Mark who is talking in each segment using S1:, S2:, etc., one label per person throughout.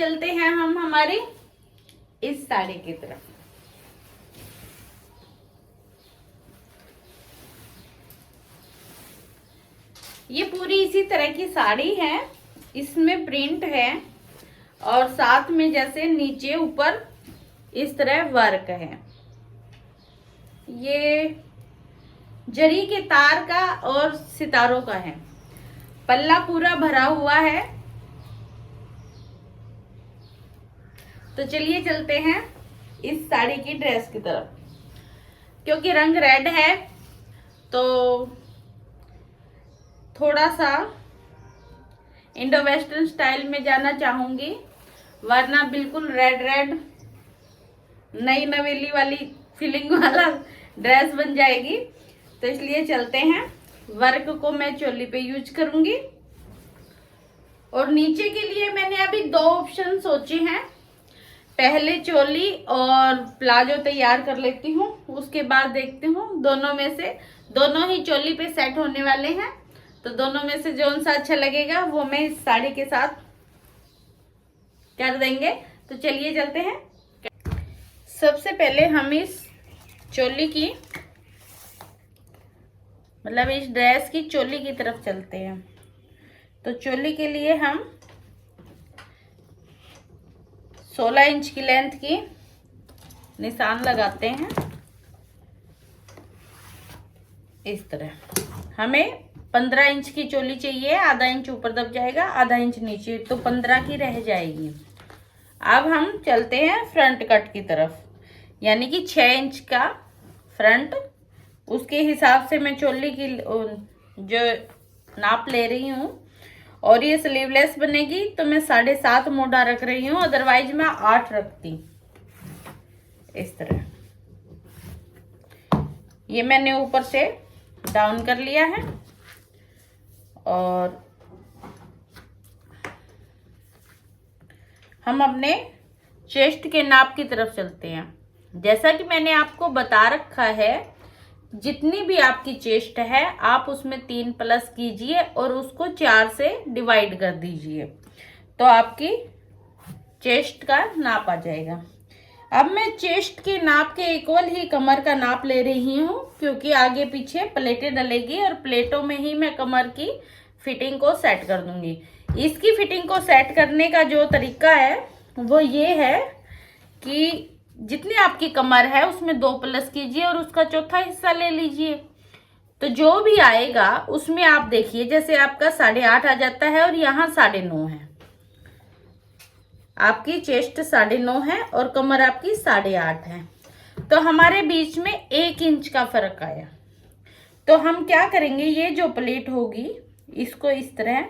S1: चलते हैं हम हमारी इस साड़ी की तरफ। ये पूरी इसी तरह की साड़ी है, इसमें प्रिंट है और साथ में जैसे नीचे ऊपर इस तरह वर्क है। ये जरी के तार का और सितारों का है। पल्ला पूरा भरा हुआ है। तो चलिए चलते हैं इस साड़ी की ड्रेस की तरफ। क्योंकि रंग रेड है तो थोड़ा सा इंडो वेस्टर्न स्टाइल में जाना चाहूंगी, वरना बिल्कुल रेड रेड नई नवेली वाली फीलिंग वाला ड्रेस बन जाएगी। तो इसलिए चलते हैं। वर्क को मैं चोली पे यूज करूंगी और नीचे के लिए मैंने अभी 2 ऑप्शन सोचे हैं। पहले चोली और प्लाजो तैयार कर लेती हूँ, उसके बाद देखती हूँ दोनों में से, दोनों ही चोली पे सेट होने वाले हैं। तो दोनों में से जो सा अच्छा लगेगा वो मैं इस साड़ी के साथ कर देंगे। तो चलिए चलते हैं। सबसे पहले हम इस चोली की मतलब इस ड्रेस की चोली की तरफ चलते हैं। तो चोली के लिए हम 16 इंच की लेंथ की निशान लगाते हैं। इस तरह हमें 15 इंच की चोली चाहिए, आधा इंच ऊपर दब जाएगा, आधा इंच नीचे, तो 15 की रह जाएगी। अब हम चलते हैं फ्रंट कट की तरफ, यानी कि 6 इंच का फ्रंट, उसके हिसाब से मैं चोली की जो नाप ले रही हूँ। और ये स्लीवलेस बनेगी तो मैं 7.5 मोटा रख रही हूँ, अदरवाइज मैं 8 रखती। इस तरह ये मैंने ऊपर से डाउन कर लिया है। और हम अपने चेस्ट के नाप की तरफ चलते हैं। जैसा कि मैंने आपको बता रखा है, जितनी भी आपकी चेस्ट है आप उसमें 3 प्लस कीजिए और उसको 4 से डिवाइड कर दीजिए, तो आपकी चेस्ट का नाप आ जाएगा। अब मैं चेस्ट के नाप के इक्वल ही कमर का नाप ले रही हूँ, क्योंकि आगे पीछे प्लेटें डलेगी और प्लेटों में ही मैं कमर की फिटिंग को सेट कर दूंगी। इसकी फिटिंग को सेट करने का जो तरीका है वो ये है कि जितनी आपकी कमर है उसमें 2 प्लस कीजिए और उसका चौथा हिस्सा ले लीजिए। तो जो भी आएगा उसमें आप देखिए, जैसे आपका 8.5 आ जाता है और यहाँ 9.5 है। आपकी चेस्ट 9.5 है और कमर आपकी 8.5 है, तो हमारे बीच में 1 इंच का फर्क आया। तो हम क्या करेंगे, ये जो प्लेट होगी इसको इस तरह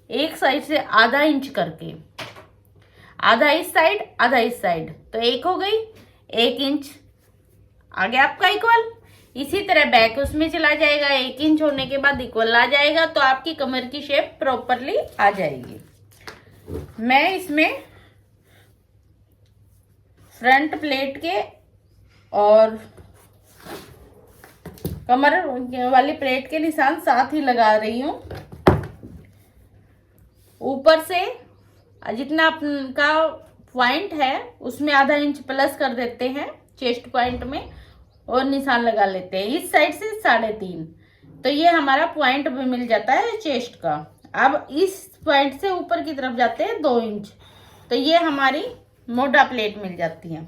S1: एक साइड से आधा इंच करके, आधा इस साइड आधा इस साइड, तो 1 हो गई, 1 इंच आ गया आपका इक्वल। इसी तरह बैक उसमें चला जाएगा, 1 इंच होने के बाद इक्वल आ जाएगा, तो आपकी कमर की शेप प्रॉपरली आ जाएगी। मैं इसमें फ्रंट प्लेट के और कमर वाली प्लेट के निशान साथ ही लगा रही हूँ। ऊपर से जितना आपका पॉइंट है उसमें आधा इंच प्लस कर देते हैं चेस्ट पॉइंट में और निशान लगा लेते हैं। इस साइड से 3.5, तो ये हमारा पॉइंट भी मिल जाता है चेस्ट का। अब इस पॉइंट से ऊपर की तरफ जाते हैं 2 इंच, तो ये हमारी मोटा प्लेट मिल जाती है।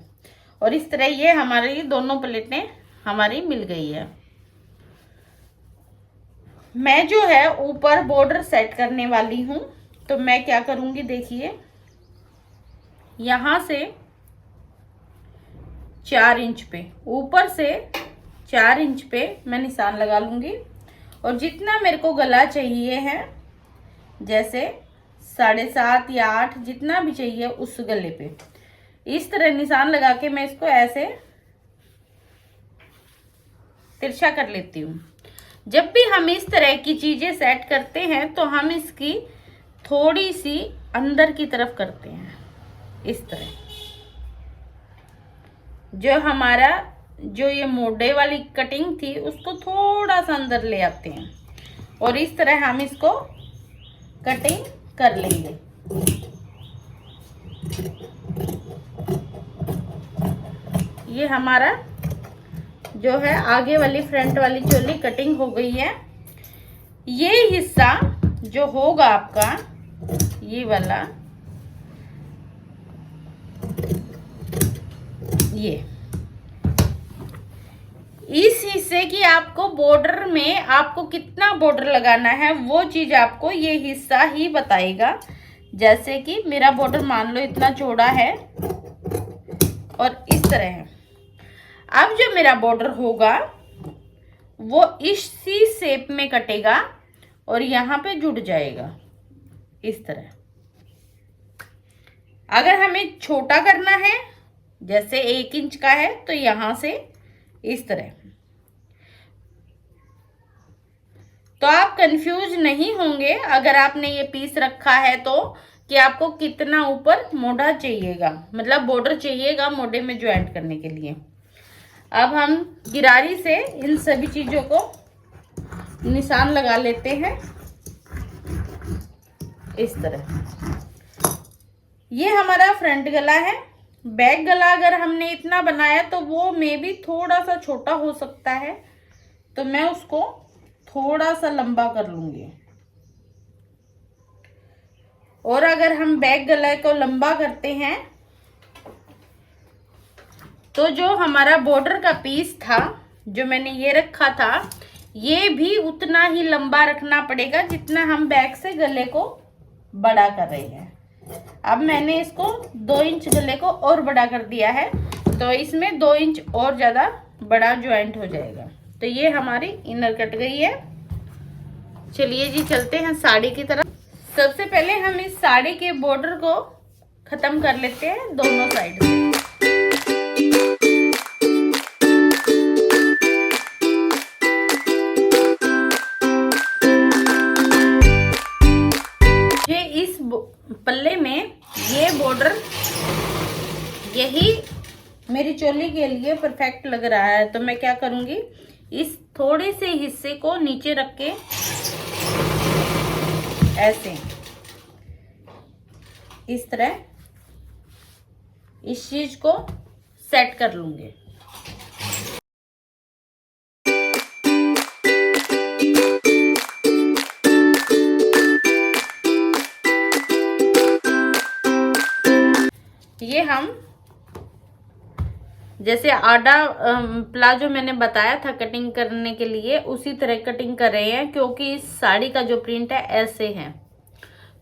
S1: और इस तरह ये हमारी दोनों प्लेटें हमारी मिल गई है। मैं जो है ऊपर बॉर्डर सेट करने वाली हूँ, तो मैं क्या करूंगी, देखिए यहां से 4 इंच पे, ऊपर से 4 इंच पे मैं निशान लगा लूंगी। और जितना मेरे को गला चाहिए है, जैसे 7.5 या 8 जितना भी चाहिए, उस गले पे इस तरह निशान लगा के मैं इसको ऐसे तिरछा कर लेती हूँ। जब भी हम इस तरह की चीजें सेट करते हैं तो हम इसकी थोड़ी सी अंदर की तरफ करते हैं, इस तरह। जो हमारा जो ये मोड़े वाली कटिंग थी उसको थोड़ा सा अंदर ले आते हैं और इस तरह हम इसको कटिंग कर लेंगे। ये हमारा जो है आगे वाली फ्रंट वाली चोली कटिंग हो गई है। ये हिस्सा जो होगा आपका ये वाला, ये इस हिस्से की आपको बॉर्डर में आपको कितना बॉर्डर लगाना है वो चीज आपको ये हिस्सा ही बताएगा। जैसे कि मेरा बॉर्डर मान लो इतना चौड़ा है और इस तरह है। अब जो मेरा बॉर्डर होगा वो इसी शेप में कटेगा और यहाँ पे जुड़ जाएगा इस तरह। अगर हमें छोटा करना है, जैसे 1 इंच का है, तो यहाँ से इस तरह। तो आप कंफ्यूज नहीं होंगे अगर आपने ये पीस रखा है तो, कि आपको कितना ऊपर मोढ़ा चाहिएगा, मतलब बॉर्डर चाहिएगा मोढ़े में ज्वाइंट करने के लिए। अब हम गिरारी से इन सभी चीजों को निशान लगा लेते हैं इस तरह। ये हमारा फ्रंट गला है। बैक गला अगर हमने इतना बनाया तो वो में भी थोड़ा सा छोटा हो सकता है, तो मैं उसको थोड़ा सा लंबा कर लूंगी। और अगर हम बैक गला को लंबा करते हैं तो जो हमारा बॉर्डर का पीस था जो मैंने ये रखा था, ये भी उतना ही लंबा रखना पड़ेगा जितना हम बैक से गले को बड़ा कर रहे हैं। अब मैंने इसको 2 इंच गले को और बड़ा कर दिया है, तो इसमें 2 इंच और ज़्यादा बड़ा ज्वाइंट हो जाएगा। तो ये हमारी इनर कट गई है। चलिए जी चलते हैं साड़ी की तरफ। सबसे पहले हम इस साड़ी के बॉर्डर को ख़त्म कर लेते हैं दोनों साइड से। पल्ले में ये बॉर्डर यही मेरी चोली के लिए परफेक्ट लग रहा है, तो मैं क्या करूंगी, इस थोड़े से हिस्से को नीचे रख के ऐसे इस तरह इस चीज को सेट कर लूंगी। ये हम जैसे आड़ा प्लाजो मैंने बताया था कटिंग करने के लिए, उसी तरह कटिंग कर रहे हैं, क्योंकि इस साड़ी का जो प्रिंट है ऐसे है,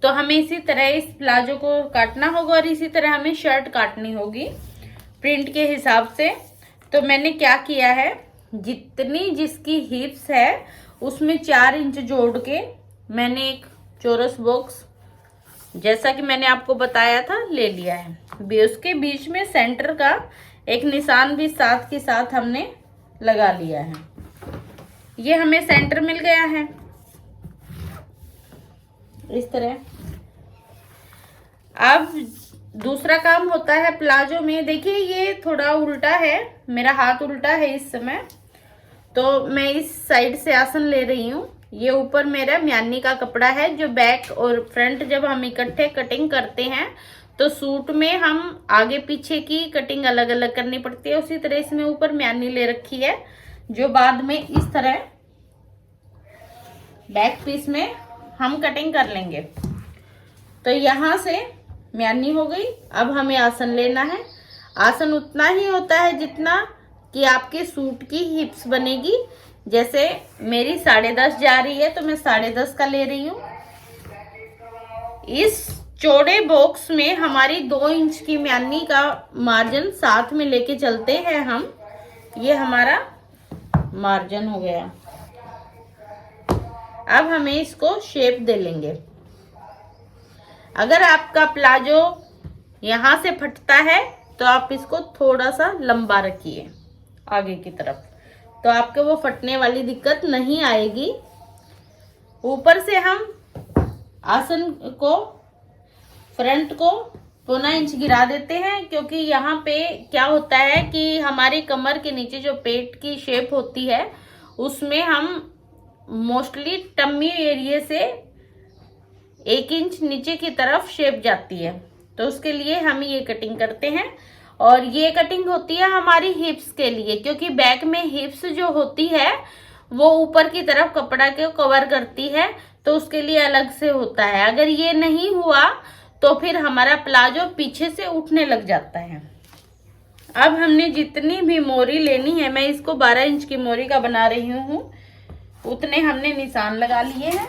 S1: तो हमें इसी तरह इस प्लाजो को काटना होगा और इसी तरह हमें शर्ट काटनी होगी प्रिंट के हिसाब से। तो मैंने क्या किया है, जितनी जिसकी हिप्स है उसमें 4 इंच जोड़ के मैंने एक चौरस बॉक्स, जैसा कि मैंने आपको बताया था, ले लिया है। उसके बीच में सेंटर का एक निशान भी साथ के साथ हमने लगा लिया है। ये हमें सेंटर मिल गया है इस तरह। अब दूसरा काम होता है प्लाजो में। देखिए ये थोड़ा उल्टा है, मेरा हाथ उल्टा है इस समय, तो मैं इस साइड से आसन ले रही हूँ। ये ऊपर मेरा म्यानी का कपड़ा है, जो बैक और फ्रंट जब हम इकट्ठे कटिंग करते हैं तो सूट में हम आगे पीछे की कटिंग अलग अलग करनी पड़ती है, उसी तरह इसमें ऊपर म्यानी ले रखी है, जो बाद में इस तरह बैक पीस में हम कटिंग कर लेंगे। तो यहाँ से म्यानी हो गई। अब हमें आसन लेना है। आसन उतना ही होता है जितना कि आपके सूट की हिप्स बनेगी। जैसे मेरी 10.5 जा रही है तो मैं 10.5 का ले रही हूँ। इस चौड़े बॉक्स में हमारी 2 इंच की म्यानी का मार्जिन साथ में लेके चलते हैं हम। ये हमारा मार्जिन हो गया। अब हमें इसको शेप दे लेंगे। अगर आपका प्लाजो यहाँ से फटता है तो आप इसको थोड़ा सा लंबा रखिए आगे की तरफ, तो आपके वो फटने वाली दिक्कत नहीं आएगी। ऊपर से हम आसन को, फ्रंट को 2 इंच गिरा देते हैं, क्योंकि यहाँ पे क्या होता है कि हमारी कमर के नीचे जो पेट की शेप होती है उसमें हम मोस्टली टम्मी एरिया से 1 इंच नीचे की तरफ शेप जाती है, तो उसके लिए हम ये कटिंग करते हैं। और ये कटिंग होती है हमारी हिप्स के लिए, क्योंकि बैक में हिप्स जो होती है वो ऊपर की तरफ कपड़ा के कवर करती है, तो उसके लिए अलग से होता है। अगर ये नहीं हुआ तो फिर हमारा प्लाजो पीछे से उठने लग जाता है। अब हमने जितनी भी मोरी लेनी है, मैं इसको 12 इंच की मोरी का बना रही हूँ, उतने हमने निशान लगा लिए हैं।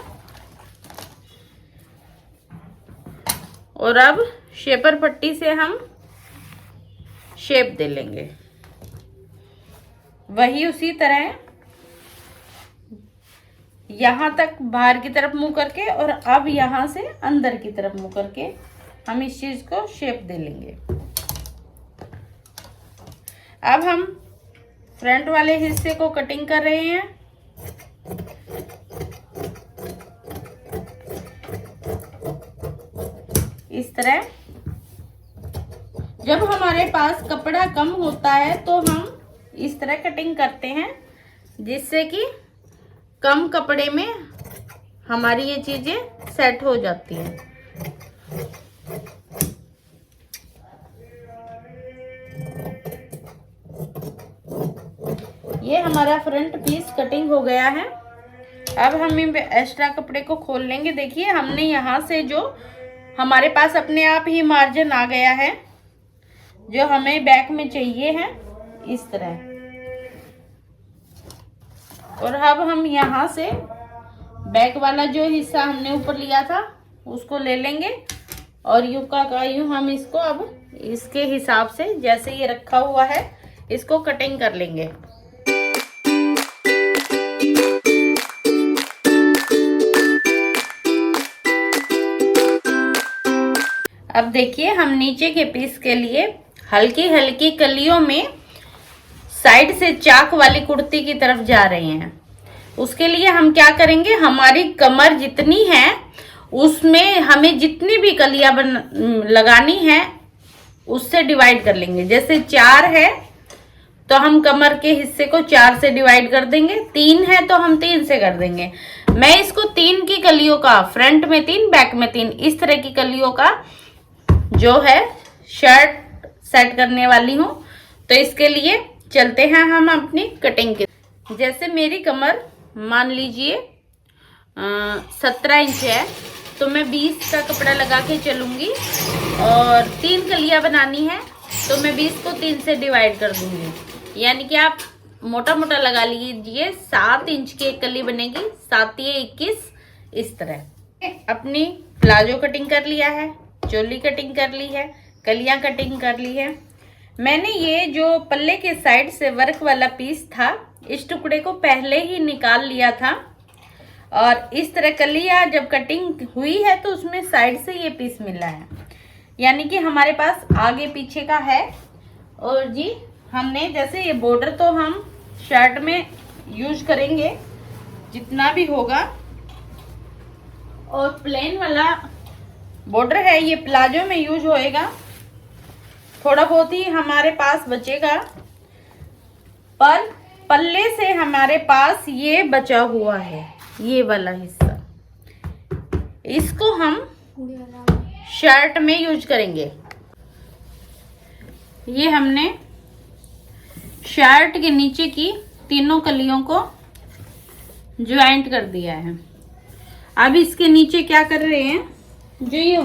S1: और अब शेपर पट्टी से हम शेप दे लेंगे। वही उसी तरह यहां तक बाहर की तरफ मुंह करके, और अब यहां से अंदर की तरफ मुंह करके हम इस चीज को शेप दे लेंगे। अब हम फ्रंट वाले हिस्से को कटिंग कर रहे हैं। इस तरह जब हमारे पास कपड़ा कम होता है तो हम इस तरह कटिंग करते हैं, जिससे कि कम कपड़े में हमारी ये चीजें सेट हो जाती हैं। ये हमारा फ्रंट पीस कटिंग हो गया है। अब हम एक्स्ट्रा कपड़े को खोल लेंगे। देखिए हमने यहाँ से जो हमारे पास अपने आप ही मार्जिन आ गया है, जो हमें बैक में चाहिए है, इस तरह। और अब हम यहाँ से बैक वाला जो हिस्सा हमने ऊपर लिया था उसको ले लेंगे, और यूं का यूं हम इसको अब इसके हिसाब से जैसे ये रखा हुआ है इसको कटिंग कर लेंगे। अब देखिए हम नीचे के पीस के लिए हल्की हल्की कलियों में साइड से चाक वाली कुर्ती की तरफ जा रहे हैं। उसके लिए हम क्या करेंगे, हमारी कमर जितनी है उसमें हमें जितनी भी कलियां लगानी है उससे डिवाइड कर लेंगे। जैसे 4 है तो हम कमर के हिस्से को 4 से डिवाइड कर देंगे, 3 है तो हम 3 से कर देंगे। मैं इसको 3 की कलियों का, फ्रंट में 3 बैक में 3, इस तरह की कलियों का जो है शर्ट सेट करने वाली हूँ। तो इसके लिए चलते हैं हम अपनी कटिंग के। जैसे मेरी कमर मान लीजिए 17 इंच है, तो मैं 20 का कपड़ा लगा के चलूंगी, और 3 कलियां बनानी है तो मैं 20 को 3 से डिवाइड कर दूंगी। यानी कि आप मोटा मोटा लगा लीजिए, 7 इंच की एक कली बनेगी, 7 ये 21, इस तरह। अपनी प्लाजो कटिंग कर लिया है, चोली कटिंग कर ली है, कलियां कटिंग कर ली है। मैंने ये जो पल्ले के साइड से वर्क वाला पीस था, इस टुकड़े को पहले ही निकाल लिया था, और इस तरह कलियां जब कटिंग हुई है तो उसमें साइड से ये पीस मिला है, यानी कि हमारे पास आगे पीछे का है। और जी हमने जैसे ये बॉर्डर तो हम शर्ट में यूज करेंगे जितना भी होगा, और प्लेन वाला बॉर्डर है ये प्लाजो में यूज होएगा, थोड़ा बहुत ही हमारे पास बचेगा, पर पल्ले से हमारे पास ये बचा हुआ है, ये वाला हिस्सा, इसको हम शर्ट में यूज करेंगे। ये हमने शर्ट के नीचे की तीनों कलियों को ज्वाइंट कर दिया है। अब इसके नीचे क्या कर रहे हैं, जो ये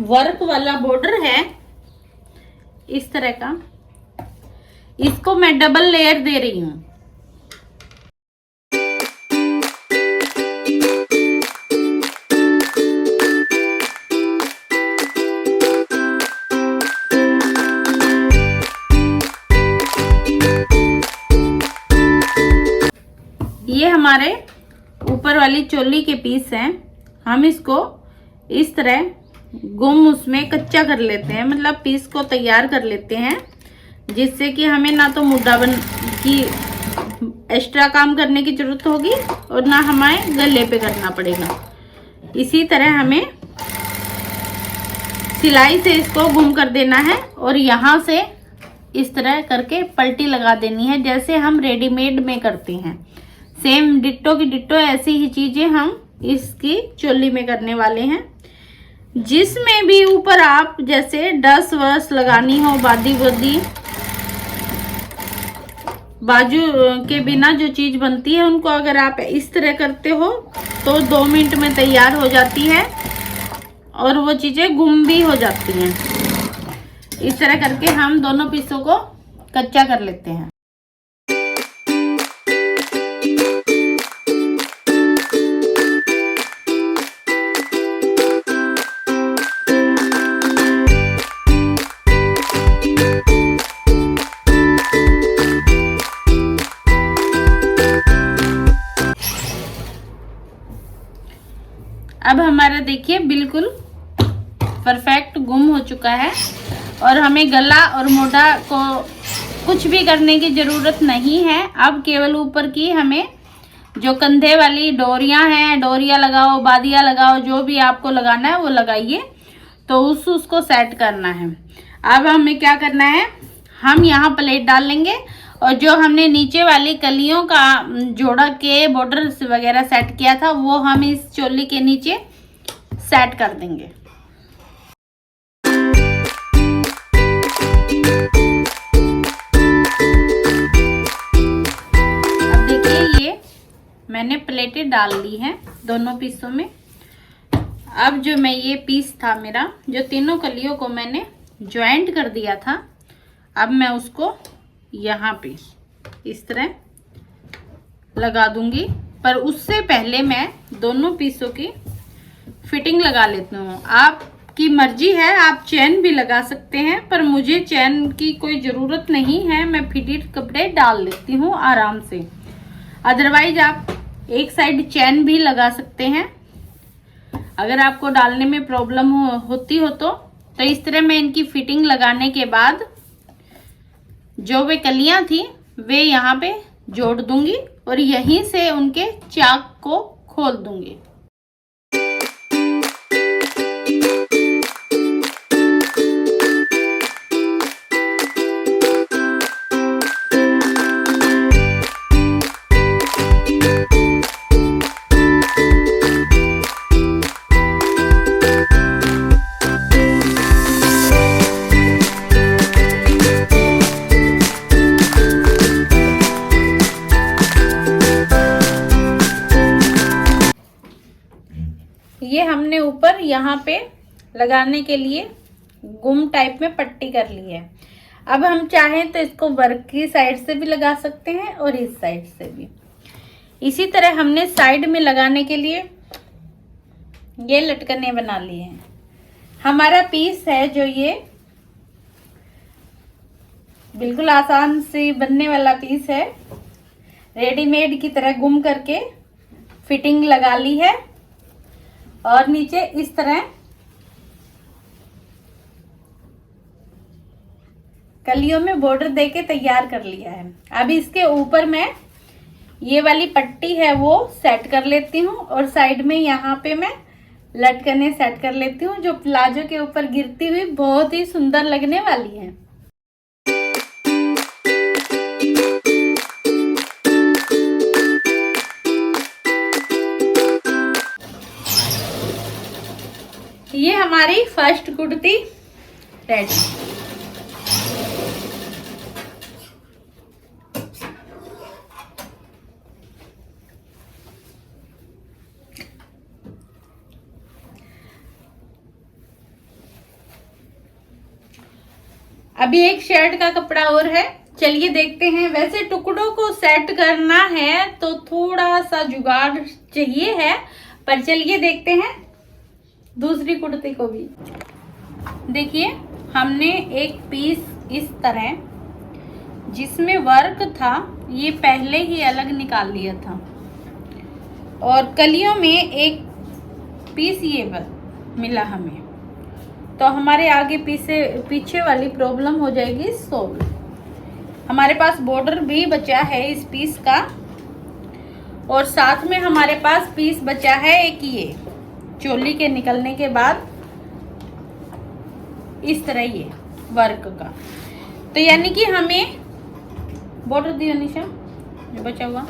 S1: वर्क वाला बॉर्डर है इस तरह का, इसको मैं डबल लेयर दे रही हूं। ये हमारे ऊपर वाली चोली के पीस हैं, हम इसको इस तरह गुम उसमें कच्चा कर लेते हैं, मतलब पीस को तैयार कर लेते हैं, जिससे कि हमें ना तो मुड्ढा बन की एक्स्ट्रा काम करने की जरूरत होगी और ना हमें गले पे करना पड़ेगा। इसी तरह हमें सिलाई से इसको गुम कर देना है, और यहाँ से इस तरह करके पलटी लगा देनी है, जैसे हम रेडीमेड में करते हैं। सेम डिट्टो की डिट्टो ऐसी ही चीजें हम इसकी चोली में करने वाले हैं। जिसमें भी ऊपर आप जैसे डस वस लगानी हो, बादी वादी, बाजू के बिना जो चीज बनती है उनको अगर आप इस तरह करते हो तो 2 मिनट में तैयार हो जाती है और वो चीजें गुम भी हो जाती हैं। इस तरह करके हम दोनों पीसों को कच्चा कर लेते हैं। अब हमारा देखिए बिल्कुल परफेक्ट गुम हो चुका है और हमें गला और मोटा को कुछ भी करने की ज़रूरत नहीं है। अब केवल ऊपर की हमें जो कंधे वाली डोरियां हैं, डोरियां लगाओ, बादियां लगाओ, जो भी आपको लगाना है वो लगाइए। तो उसको सेट करना है। अब हमें क्या करना है, हम यहाँ प्लेट डाल लेंगे और जो हमने नीचे वाली कलियों का जोड़ा के बॉर्डर वगैरह सेट किया था वो हम इस चोली के नीचे सेट कर देंगे। अब देखिए ये मैंने प्लेटें डाल ली हैं दोनों पीसों में। अब जो मैं ये पीस था मेरा, जो तीनों कलियों को मैंने ज्वाइंट कर दिया था, अब मैं उसको यहाँ पे इस तरह लगा दूंगी। पर उससे पहले मैं दोनों पीसों की फिटिंग लगा लेती हूँ। आपकी मर्जी है, आप चैन भी लगा सकते हैं, पर मुझे चैन की कोई ज़रूरत नहीं है। मैं फिटेड कपड़े डाल लेती हूँ आराम से। अदरवाइज आप एक साइड चैन भी लगा सकते हैं अगर आपको डालने में प्रॉब्लम होती हो तो इस तरह मैं इनकी फिटिंग लगाने के बाद जो वे कलियां थी वे यहाँ पे जोड़ दूंगी और यहीं से उनके चाक को खोल दूंगी। ये हमने ऊपर यहाँ पे लगाने के लिए गुम टाइप में पट्टी कर ली है। अब हम चाहें तो इसको वर्क की साइड से भी लगा सकते हैं और इस साइड से भी। इसी तरह हमने साइड में लगाने के लिए ये लटकने बना लिए हैं। हमारा पीस है जो ये बिल्कुल आसान से बनने वाला पीस है। रेडीमेड की तरह गुम करके फिटिंग लगा ली है और नीचे इस तरह कलियों में बॉर्डर देके तैयार कर लिया है। अब इसके ऊपर मैं ये वाली पट्टी है वो सेट कर लेती हूँ और साइड में यहाँ पे मैं लटकने सेट कर लेती हूँ, जो प्लाजो के ऊपर गिरती हुई बहुत ही सुंदर लगने वाली है। ये हमारी फर्स्ट कुर्ती रेडी। अभी एक शर्ट का कपड़ा और है, चलिए देखते हैं। वैसे टुकड़ों को सेट करना है तो थोड़ा सा जुगाड़ चाहिए है, पर चलिए देखते हैं दूसरी कुर्ती को भी। देखिए हमने एक पीस इस तरह जिसमें वर्क था ये पहले ही अलग निकाल लिया था और कलियों में एक पीस ये मिला हमें, तो हमारे आगे पीछे वाली प्रॉब्लम हो जाएगी सॉल्व। हमारे पास बॉर्डर भी बचा है इस पीस का और साथ में हमारे पास पीस बचा है एक ये चोली के निकलने के बाद इस तरह ये वर्क का। तो यानी कि हमें बॉर्डर दियो निशा जो बचा हुआ,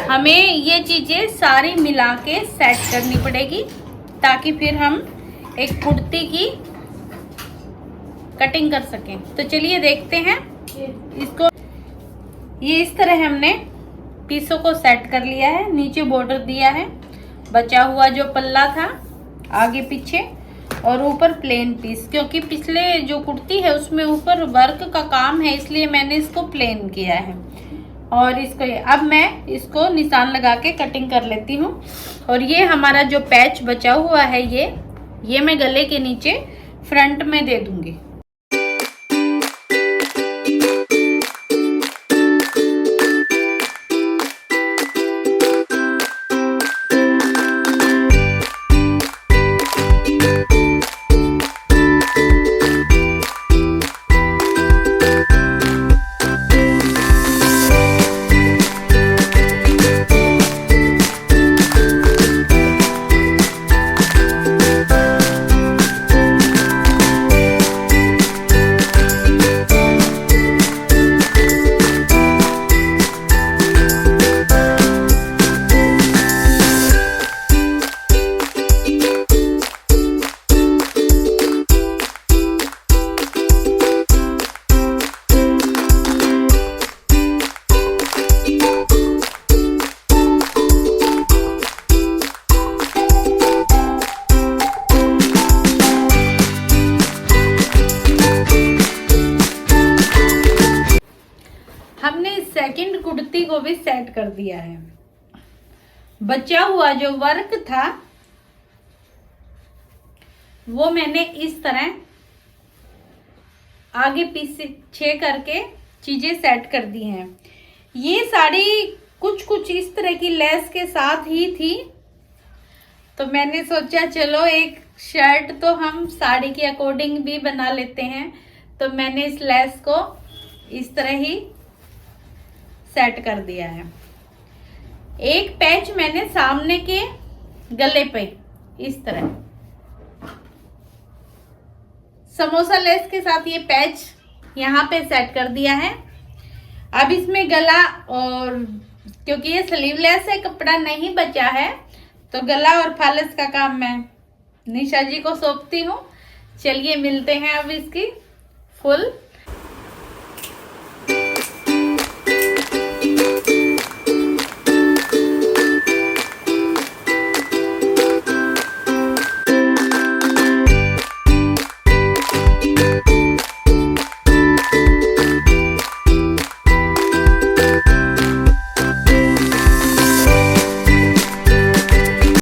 S1: हमें ये चीजें सारी मिला के सेट करनी पड़ेगी ताकि फिर हम एक कुर्ती की कटिंग कर सकें। तो चलिए देखते हैं इसको। ये इस तरह हमने पीसों को सेट कर लिया है। नीचे बॉर्डर दिया है, बचा हुआ जो पल्ला था आगे पीछे, और ऊपर प्लेन पीस, क्योंकि पिछले जो कुर्ती है उसमें ऊपर वर्क का काम है, इसलिए मैंने इसको प्लेन किया है। और इसको अब मैं इसको निशान लगा के कटिंग कर लेती हूँ। और ये हमारा जो पैच बचा हुआ है ये मैं गले के नीचे फ्रंट में दे दूंगी। हमने सेकंड कुर्ती को भी सेट कर दिया है। बचा हुआ जो वर्क था वो मैंने इस तरह आगे पीछे करके चीजें सेट कर दी हैं। ये साड़ी कुछ इस तरह की लेस के साथ ही थी, तो मैंने सोचा चलो एक शर्ट तो हम साड़ी के अकॉर्डिंग भी बना लेते हैं। तो मैंने इस लेस को इस तरह ही सेट कर दिया है। एक पैच मैंने सामने के गले पे इस तरह समोसा लेस के साथ ये पैच यहाँ पे सेट कर दिया है। अब इसमें गला, और क्योंकि ये स्लीवलेस है, कपड़ा नहीं बचा है, तो गला और फालस का काम मैं निशा जी को सौंपती हूँ। चलिए मिलते हैं अब इसकी फुल